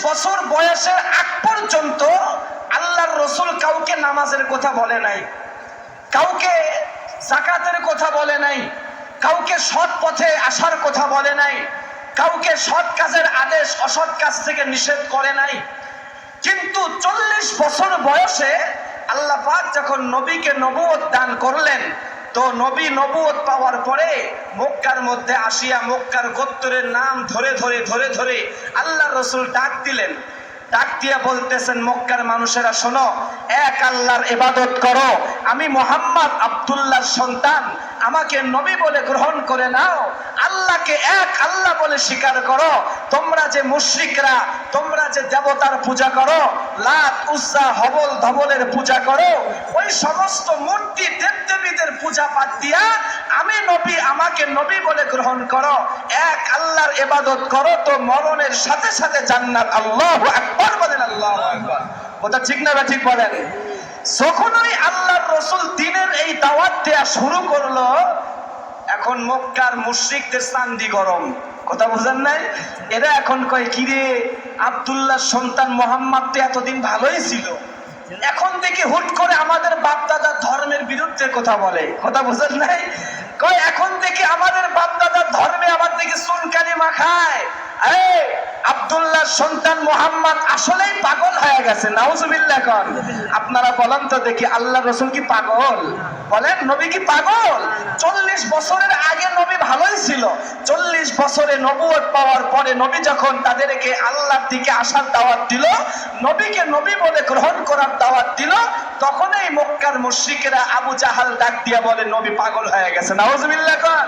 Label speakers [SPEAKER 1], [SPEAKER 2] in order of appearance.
[SPEAKER 1] বছর বয়সের আগ পর্যন্ত আল্লাহর রসুল কাউকে নামাজের কথা বলে নাই, কাউকে যাকাতের কথা বলে নাই, কাউকে সৎ পথে আসার কথা বলে নাই, কাউকে সৎ কাজের আদেশ অসৎ কাজ থেকে নিষেধ করে নাই। কিন্তু 40 বছর বয়সে আল্লাহ পাক যখন নবীকে নবুয়ত দান করলেন, তো নবী নবুয়ত পাওয়ার পরে মক্কার মধ্যে আসিয়া মক্কার গোত্রের নাম ধরে ধরে ধরে ধরে আল্লাহ রসুল ডাক দিলেন। ডাক দিয়া বলতেছেন, মক্কার মানুষেরা শোনো, এক আল্লাহর ইবাদত করো, আমি মুহাম্মদ আব্দুল্লাহর সন্তান, আমাকে নবী বলে গ্রহণ করে নাও, আল্লাহকে এক আল্লাহ বলে স্বীকার করো। তোমরা যে মুশরিকরা, তোমরা যে দেবতার পূজা করো, লাত উজ্জা হবল ধবলের পূজা করো, ওই সমস্ত মূর্তি দেবদেবীদের পূজা বাদ দিয়া আমি নবী, আমাকে নবী বলে গ্রহণ করো, এক আল্লাহর ইবাদত করো, তো মরণের সাথে সাথে জান্নাত। আল্লাহু আকবার বলেন, আল্লাহু আকবার। কথা ঠিক না ঠিক বলেন? যখনই আল্লাহর রাসূল দ্বীনের এই দাওয়াত দেয়া শুরু করলো, এখন মক্কার মুশরিকদের চান্দি গরম। কথা বুঝেন নাই? এরা এখন কয়, কি রে, আব্দুল্লাহর সন্তান মুহাম্মদ তো এতদিন ভালোই ছিল, এখন দেখি হুট করে আমাদের বাপ দাদার ধর্মের বিরুদ্ধে কথা বলে। কথা বুঝেন নাই? কয় এখন দেখি আমাদের বাপ দাদার ধর্মে আবার দেখি চুনকানি মাখায়। এই আব্দুল্লাহর সন্তান মুহাম্মদ আসলেই পাগল হয়ে গেছে। নাউজুবিল্লাহ কর। আপনারা বলেন তো দেখি, আল্লাহ রাসূল কি পাগল? বলেন, নবী কি পাগল? 40 বছরের আগে নবী ভালোই ছিল, 40 বছরে নবুয়ত পাওয়ার পরে নবী যখন তাদেরকে আল্লাহর দিকে আসার দাওয়াত দিল, নবীকে নবী বলে গ্রহণ করার দাওয়াত দিল, তখন এই মক্কার মুশরিকেরা আবু জাহাল ডাক দিয়া বলে, নবী পাগল হয়ে গেছে। নাউজুবিল্লাহ কর।